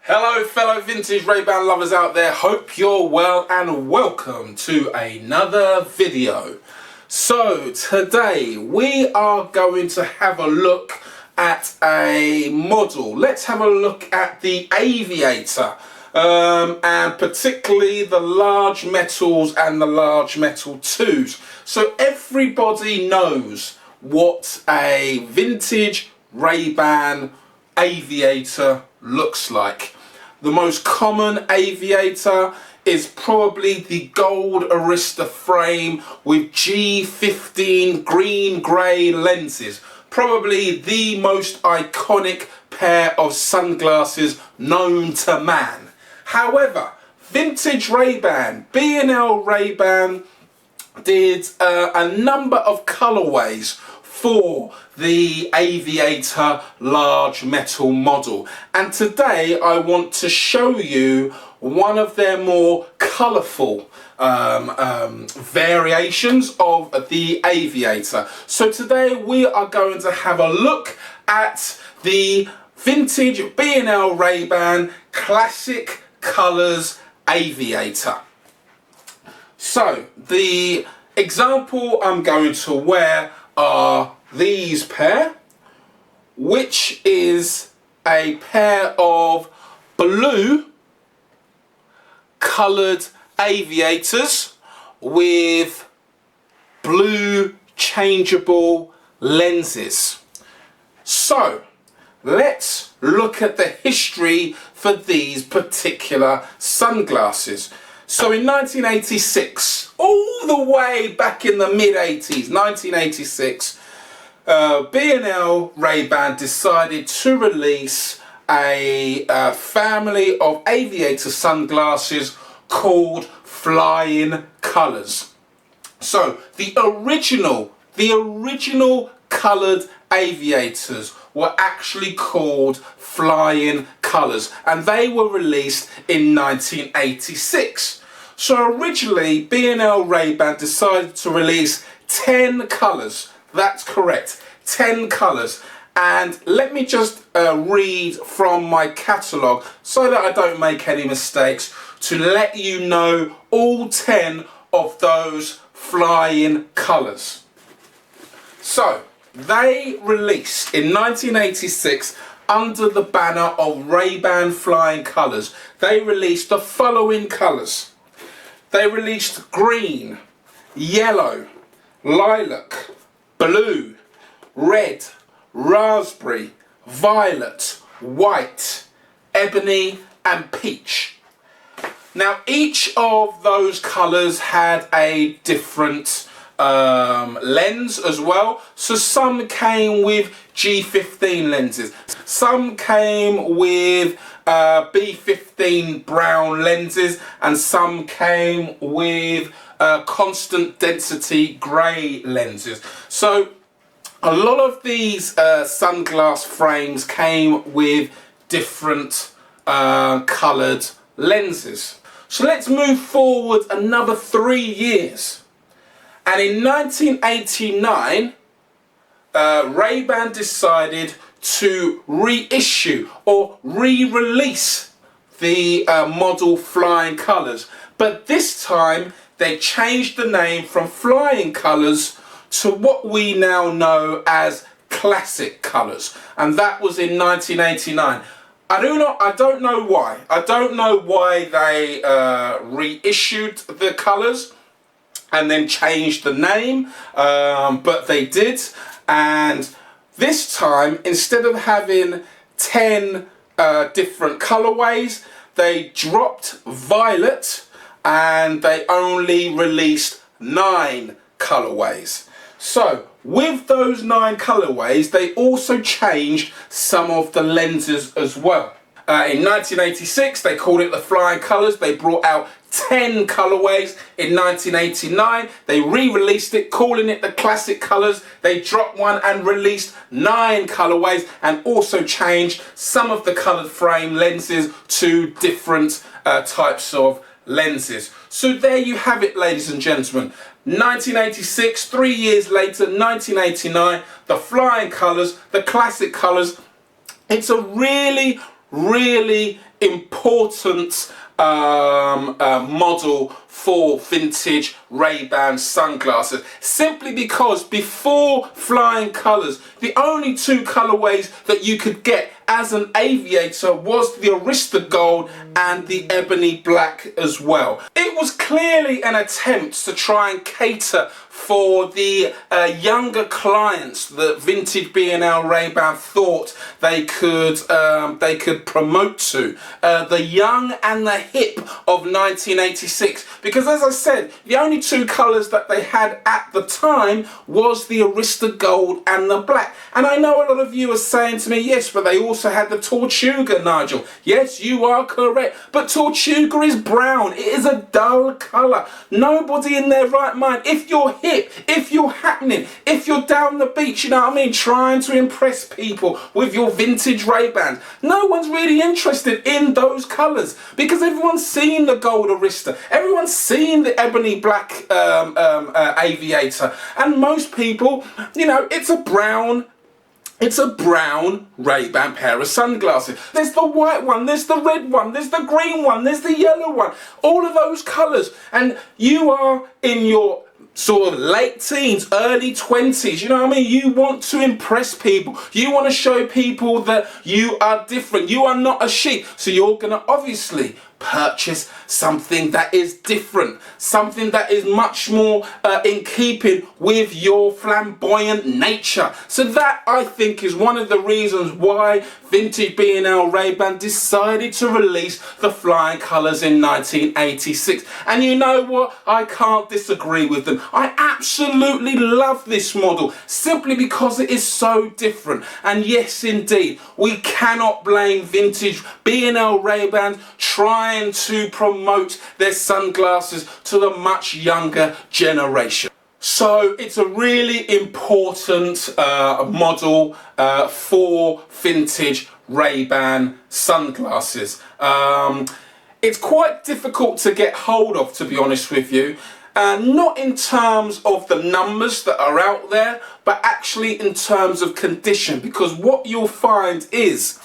Hello fellow vintage Ray-Ban lovers out there, hope you're well and welcome to another video. So today we are going to have a look at a model. Let's have a look at the Aviator and particularly the large metals and the large metal 2s. So everybody knows what a vintage Ray-Ban Aviator looks like. The most common Aviator is probably the gold Arista frame with G15 green grey lenses. Probably the most iconic pair of sunglasses known to man. However, vintage Ray-Ban, BLRayBan did a number of colorways for the Aviator large metal model, and today I want to show you one of their more colourful variations of the Aviator. So today we are going to have a look at the vintage BLRayBan classic colours Aviator. So the example I'm going to wear are these pair, which is a pair of blue coloured Aviators with blue changeable lenses. So let's look at the history for these particular sunglasses. So in 1986, all the way back in the mid-80s, 1986, BLRayBan decided to release a family of Aviator sunglasses called Flying Colours. So the original coloured Aviators were actually called Flying Colours, and they were released in 1986. So originally BLRayBan decided to release 10 colours. That's correct, 10 colours. And let me just read from my catalogue so that I don't make any mistakes, to let you know all 10 of those flying colours. So they released in 1986 under the banner of Ray-Ban Flying Colours. They released the following colours. They released green, yellow, lilac, blue, red, raspberry, violet, white, ebony and peach. Now each of those colours had a different lens as well. So some came with G15 lenses, some came with B15 brown lenses, and some came with constant density grey lenses. So a lot of these sunglass frames came with different coloured lenses. So let's move forward another 3 years. And in 1989, Ray-Ban decided to reissue or re-release the model Flying Colours. But this time they changed the name from Flying Colours to what we now know as Classic Colours. And that was in 1989. I don't know why. I don't know why they reissued the colours and then changed the name, but they did. And this time, instead of having 10 different colorways, they dropped violet and they only released 9 colorways. So with those 9 colorways, they also changed some of the lenses as well. In 1986, they called it the Flying Colours. They brought out 10 colorways. In 1989, they re-released it, calling it the Classic Colours. They dropped one and released 9 colorways, and also changed some of the coloured frame lenses to different types of lenses. So there you have it, ladies and gentlemen. 1986, 3 years later, 1989, the Flying Colours, the Classic Colours. It's a really important model for vintage Ray-Ban sunglasses, simply because before flying colours, the only two colourways that you could get as an Aviator was the Arista Gold and the Ebony Black as well. It was clearly an attempt to try and cater for the younger clients that vintage B&L Ray-Ban thought they could promote to, the young and the hip of 1986. Because as I said, the only two colours that they had at the time was the Arista Gold and the Black. And I know a lot of you are saying to me, yes, but they also had the Tortuga, Nigel. Yes, you are correct. But Tortuga is brown. It is a dull colour. Nobody in their right mind, if you're hip, if you're happening, if you're down the beach, you know what I mean, trying to impress people with your vintage Ray-Bans, no one's really interested in those colours, because everyone's seen the gold Arista, everyone's seen the ebony black Aviator, and most people, you know, it's a brown Ray-Ban pair of sunglasses. There's the white one, there's the red one, there's the green one, there's the yellow one, all of those colours, and you are in your sort of late teens, early 20s, you know what I mean? You want to impress people. You want to show people that you are different. You are not a sheep. So you're going to obviously purchase something that is different, something that is much more in keeping with your flamboyant nature. So that, I think, is one of the reasons why vintage B&L Ray-Ban decided to release the flying colours in 1986. And you know what? I can't disagree with them. I absolutely love this model simply because it is so different. And yes, indeed, we cannot blame vintage B&L Ray-Ban trying to promote their sunglasses to the much younger generation. So it's a really important model for vintage Ray-Ban sunglasses. It's quite difficult to get hold of, to be honest with you. Not in terms of the numbers that are out there, but actually in terms of condition, because what you'll find is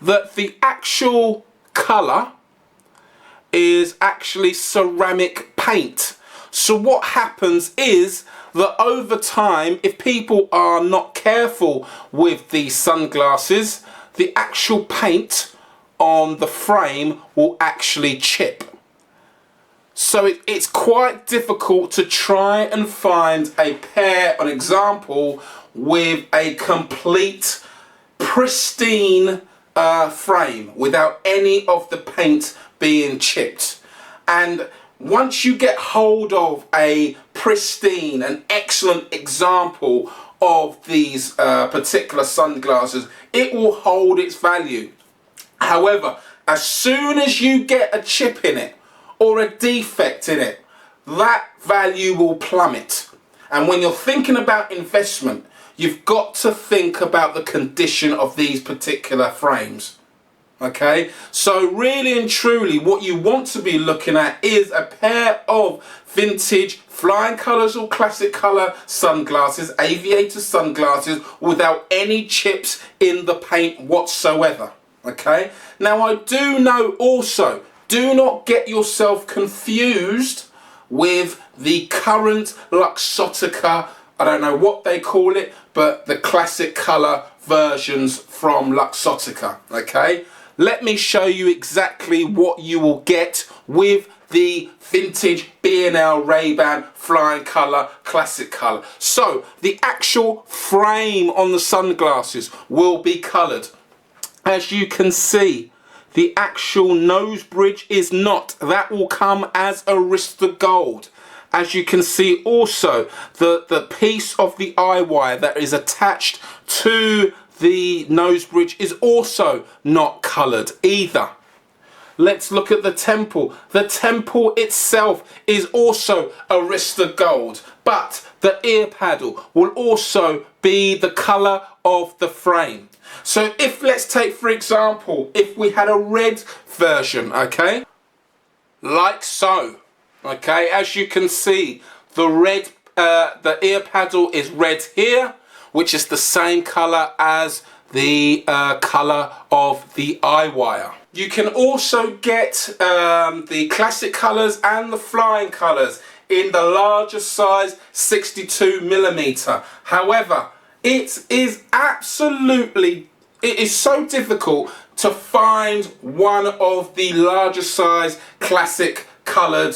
that the actual colour is actually ceramic paint. So what happens is that over time, if people are not careful with these sunglasses, the actual paint on the frame will actually chip. So it's quite difficult to try and find a pair, an example, with a complete, pristine frame without any of the paint being chipped. And once you get hold of a pristine and excellent example of these particular sunglasses, it will hold its value. However, as soon as you get a chip in it or a defect in it, that value will plummet. And when you're thinking about investment, you've got to think about the condition of these particular frames. Okay, so really and truly what you want to be looking at is a pair of vintage flying colours or classic colour sunglasses, Aviator sunglasses, without any chips in the paint whatsoever. Okay, now I do know also, do not get yourself confused with the current Luxottica, I don't know what they call it, but the classic colour versions from Luxottica. Okay, let me show you exactly what you will get with the vintage B&L Ray-Ban flying colour, classic colour. So the actual frame on the sunglasses will be coloured. As you can see, the actual nose bridge is not. That will come as Arista Gold. As you can see also, the piece of the eye wire that is attached to the nose bridge is also not coloured either. Let's look at the temple. The temple itself is also Arista Gold, but the ear paddle will also be the colour of the frame. So if, let's take for example, if we had a red version, okay, like so, okay, as you can see, the red, the ear paddle is red here, which is the same colour as the colour of the eye wire. You can also get the classic colours and the flying colours in the larger size 62mm. However, it is so difficult to find one of the larger size classic coloured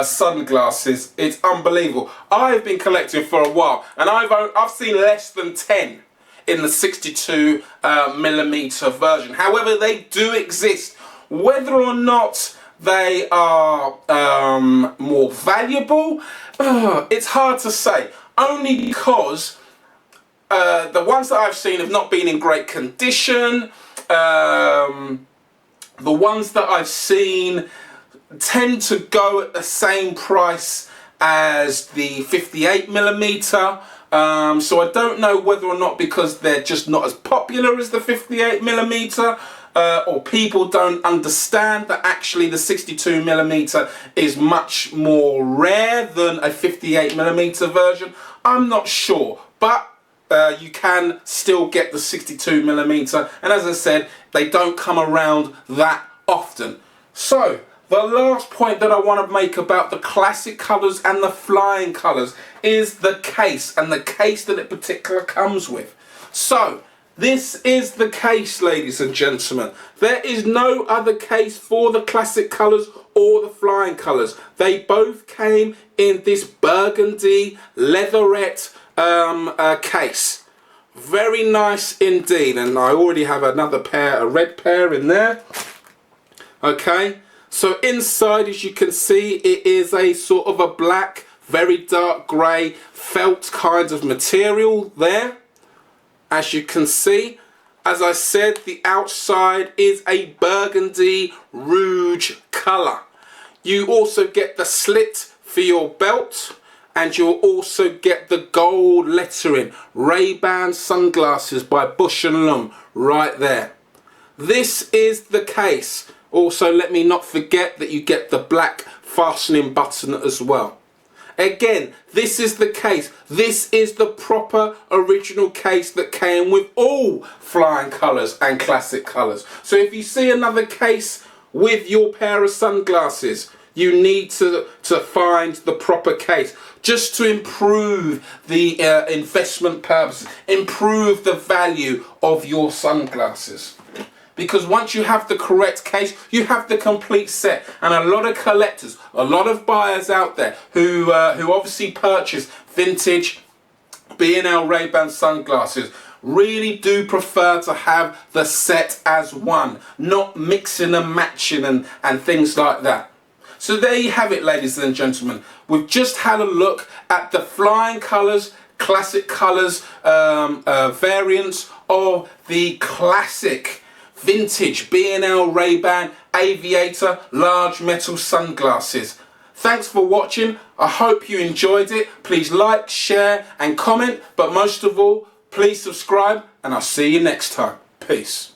sunglasses. It's unbelievable. I've been collecting for a while and I've seen less than 10 in the 62mm version. However, they do exist. Whether or not they are more valuable, it's hard to say. Only because the ones that I've seen have not been in great condition. The ones that I've seen tend to go at the same price as the 58mm. So I don't know whether or not because they're just not as popular as the 58mm, or people don't understand that actually the 62mm is much more rare than a 58mm version. I'm not sure, but you can still get the 62mm, and as I said, they don't come around that often. So the last point that I want to make about the classic colours and the flying colours is the case, and the case that it particularly comes with. So this is the case, ladies and gentlemen. There is no other case for the classic colours or the flying colours. They both came in this burgundy leatherette case. Very nice indeed, and I already have another pair, a red pair in there. Okay. So inside, as you can see, it is a sort of a black, very dark grey felt kind of material there. As you can see, as I said, the outside is a burgundy rouge colour. You also get the slit for your belt, and you'll also get the gold lettering, Ray-Ban sunglasses by Bush & Lomb, right there. This is the case. Also, let me not forget that you get the black fastening button as well. Again, this is the case. This is the proper original case that came with all flying colours and classic colours. So if you see another case with your pair of sunglasses, you need to find the proper case just to improve the investment purposes, improve the value of your sunglasses. Because once you have the correct case, you have the complete set. And a lot of collectors, a lot of buyers out there who obviously purchase vintage BLRayBan sunglasses really do prefer to have the set as one, not mixing and matching and things like that. So there you have it, ladies and gentlemen. We've just had a look at the flying colours, classic colours variants of the classic vintage BLRayBan Aviator large metal sunglasses. Thanks for watching. I hope you enjoyed it. Please like, share and comment, but most of all, please subscribe, and I'll see you next time. Peace.